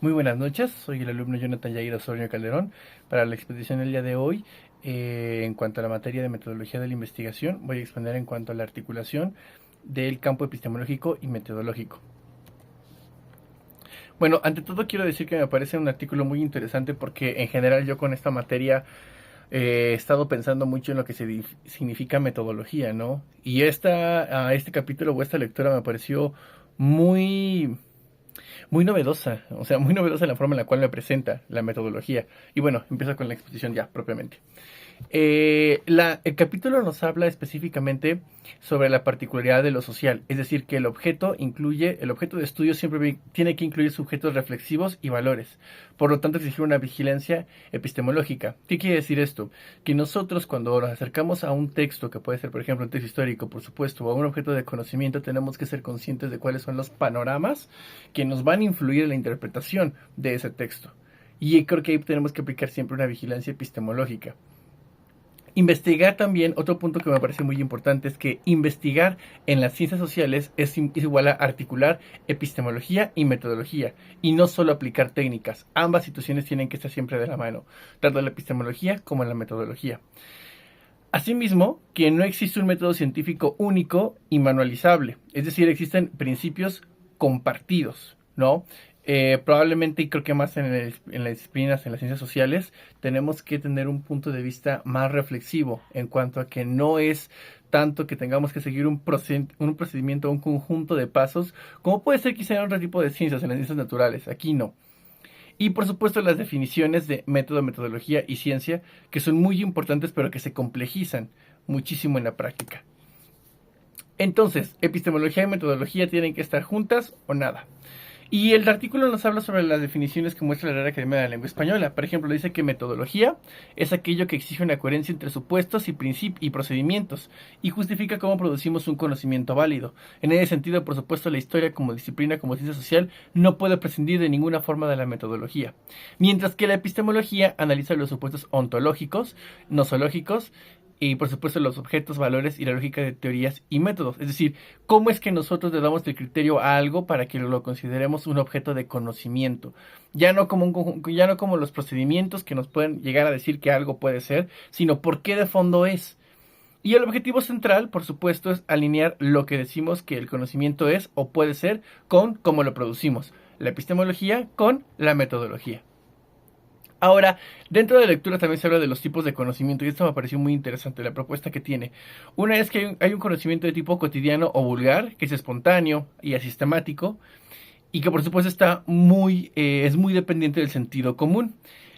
Muy buenas noches, soy el alumno Jonathan Yair Osorio Calderón. Para la exposición del día de hoy, en cuanto a la materia de metodología de la investigación, voy a exponer en cuanto a la articulación del campo epistemológico y metodológico. Bueno, ante todo quiero decir que me parece un artículo muy interesante porque en general yo con esta materia he estado pensando mucho en lo que significa metodología, ¿no? Y este capítulo o esta lectura me pareció muy muy novedosa, o sea, muy novedosa en la forma en la cual me presenta la metodología. Y bueno, empiezo con la exposición ya propiamente. El capítulo nos habla específicamente sobre la particularidad de lo social, es decir, que el objeto de estudio siempre tiene que incluir sujetos reflexivos y valores, por lo tanto exigir una vigilancia epistemológica. ¿Qué quiere decir esto? Que nosotros cuando nos acercamos a un texto, que puede ser por ejemplo un texto histórico, por supuesto, o a un objeto de conocimiento, tenemos que ser conscientes de cuáles son los panoramas que nos van a influir en la interpretación de ese texto. Y creo que ahí tenemos que aplicar siempre una vigilancia epistemológica. Investigar también, otro punto que me parece muy importante es que investigar en las ciencias sociales es igual a articular epistemología y metodología, y no solo aplicar técnicas. Ambas situaciones tienen que estar siempre de la mano, tanto en la epistemología como en la metodología. Asimismo, que no existe un método científico único y manualizable, es decir, existen principios compartidos, ¿no? Probablemente, y creo que más en las disciplinas, en las ciencias sociales, tenemos que tener un punto de vista más reflexivo en cuanto a que no es tanto que tengamos que seguir un procedimiento, un conjunto de pasos, como puede ser quizá en otro tipo de ciencias, en las ciencias naturales. Aquí no. Y por supuesto las definiciones de método, metodología y ciencia, que son muy importantes pero que se complejizan muchísimo en la práctica. Entonces, epistemología y metodología tienen que estar juntas o nada. Y el artículo nos habla sobre las definiciones que muestra la Real Academia de la Lengua Española. Por ejemplo, dice que metodología es aquello que exige una coherencia entre supuestos y procedimientos y justifica cómo producimos un conocimiento válido. En ese sentido, por supuesto, la historia como disciplina, como ciencia social, no puede prescindir de ninguna forma de la metodología. Mientras que la epistemología analiza los supuestos ontológicos, nosológicos, y por supuesto los objetos, valores y la lógica de teorías y métodos. Es decir, cómo es que nosotros le damos el criterio a algo para que lo consideremos un objeto de conocimiento. Ya no como los procedimientos que nos pueden llegar a decir que algo puede ser, sino por qué de fondo es. Y el objetivo central, por supuesto, es alinear lo que decimos que el conocimiento es o puede ser con cómo lo producimos. La epistemología con la metodología. Ahora, dentro de la lectura también se habla de los tipos de conocimiento y esto me pareció muy interesante, la propuesta que tiene. Una es que hay un conocimiento de tipo cotidiano o vulgar, que es espontáneo y asistemático, y que por supuesto es muy dependiente del sentido común.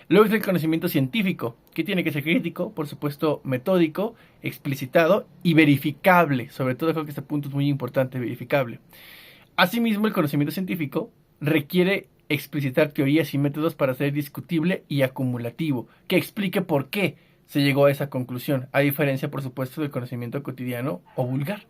Luego es el conocimiento científico, que tiene que ser crítico, por supuesto metódico, explicitado y verificable. Sobre todo creo que este punto es muy importante, verificable. Asimismo, el conocimiento científico requiere explicitar teorías y métodos para ser discutible y acumulativo, que explique por qué se llegó a esa conclusión, a diferencia, por supuesto, del conocimiento cotidiano o vulgar.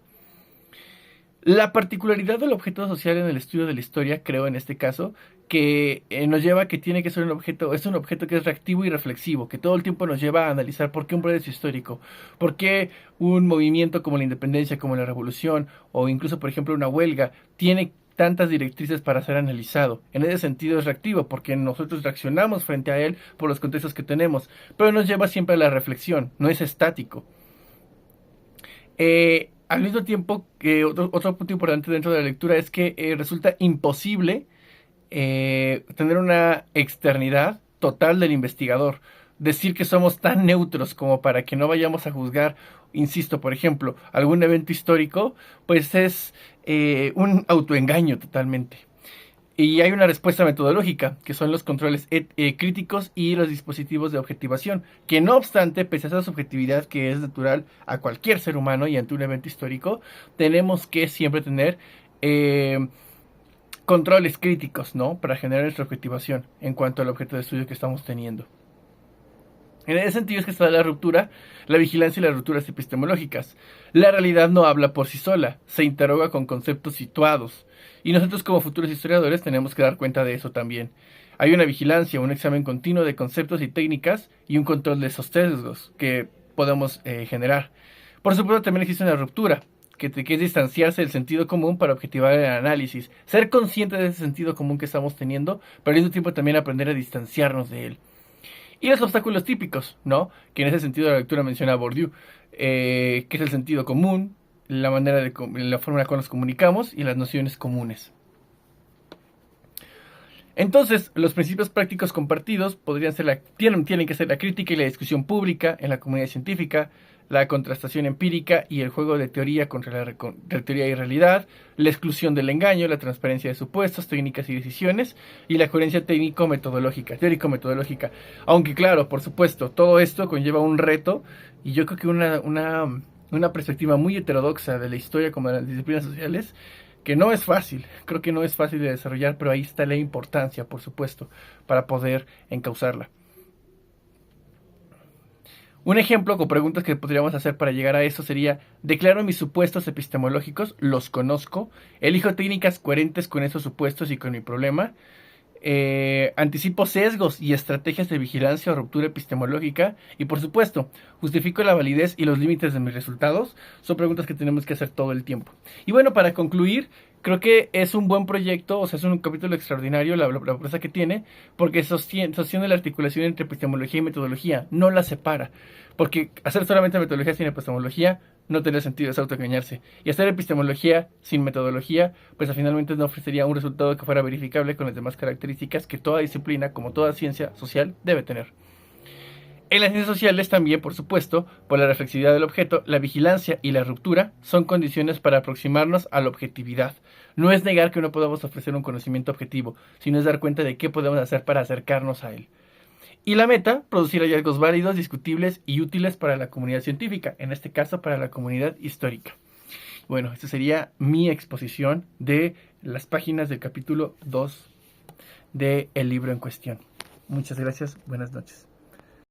La particularidad del objeto social en el estudio de la historia, creo en este caso, que nos lleva a que tiene que ser es un objeto que es reactivo y reflexivo, que todo el tiempo nos lleva a analizar por qué un proceso histórico, por qué un movimiento como la independencia, como la revolución, o incluso, por ejemplo, una huelga, tiene tantas directrices para ser analizado. En ese sentido es reactivo, porque nosotros reaccionamos frente a él por los contextos que tenemos, pero nos lleva siempre a la reflexión, no es estático. Al mismo tiempo, que otro punto importante dentro de la lectura es que resulta imposible tener una externidad total del investigador. Decir que somos tan neutros como para que no vayamos a juzgar, insisto, por ejemplo, algún evento histórico, pues es un autoengaño totalmente. Y hay una respuesta metodológica, que son los controles críticos y los dispositivos de objetivación, que no obstante, pese a esa subjetividad que es natural a cualquier ser humano y ante un evento histórico, tenemos que siempre tener controles críticos, ¿no? Para generar nuestra objetivación en cuanto al objeto de estudio que estamos teniendo. En ese sentido es que está la ruptura, la vigilancia y las rupturas epistemológicas. La realidad no habla por sí sola, se interroga con conceptos situados. Y nosotros como futuros historiadores tenemos que dar cuenta de eso también. Hay una vigilancia, un examen continuo de conceptos y técnicas y un control de esos sesgos que podemos generar. Por supuesto también existe una ruptura, que es distanciarse del sentido común para objetivar el análisis. Ser consciente de ese sentido común que estamos teniendo, pero al mismo tiempo también aprender a distanciarnos de él. Y los obstáculos típicos, ¿no? Que en ese sentido la lectura menciona a Bourdieu, que es el sentido común, la forma en la cual nos comunicamos y las nociones comunes. Entonces, los principios prácticos compartidos tienen que ser la crítica y la discusión pública en la comunidad científica, la contrastación empírica y el juego de teoría contra de teoría y realidad, la exclusión del engaño, la transparencia de supuestos, técnicas y decisiones, y la coherencia técnico-metodológica, teórico-metodológica. Aunque claro, por supuesto, todo esto conlleva un reto, y yo creo que una perspectiva muy heterodoxa de la historia como de las disciplinas sociales, que no es fácil, creo que no es fácil de desarrollar, pero ahí está la importancia, por supuesto, para poder encauzarla. Un ejemplo con preguntas que podríamos hacer para llegar a eso sería: declaro mis supuestos epistemológicos, los conozco, elijo técnicas coherentes con esos supuestos y con mi problema, anticipo sesgos y estrategias de vigilancia o ruptura epistemológica, y por supuesto, justifico la validez y los límites de mis resultados. Son preguntas que tenemos que hacer todo el tiempo. Y bueno, para concluir, creo que es un buen proyecto, o sea, es un capítulo extraordinario la propuesta que tiene, porque sostiene la articulación entre epistemología y metodología, no la separa. Porque hacer solamente metodología sin epistemología no tendría sentido, es autoengañarse. Y hacer epistemología sin metodología, pues finalmente no ofrecería un resultado que fuera verificable con las demás características que toda disciplina, como toda ciencia social, debe tener. En las ciencias sociales también, por supuesto, por la reflexividad del objeto, la vigilancia y la ruptura son condiciones para aproximarnos a la objetividad. No es negar que no podamos ofrecer un conocimiento objetivo, sino es dar cuenta de qué podemos hacer para acercarnos a él. Y la meta, producir hallazgos válidos, discutibles y útiles para la comunidad científica, en este caso para la comunidad histórica. Bueno, esta sería mi exposición de las páginas del capítulo 2 del libro en cuestión. Muchas gracias, buenas noches.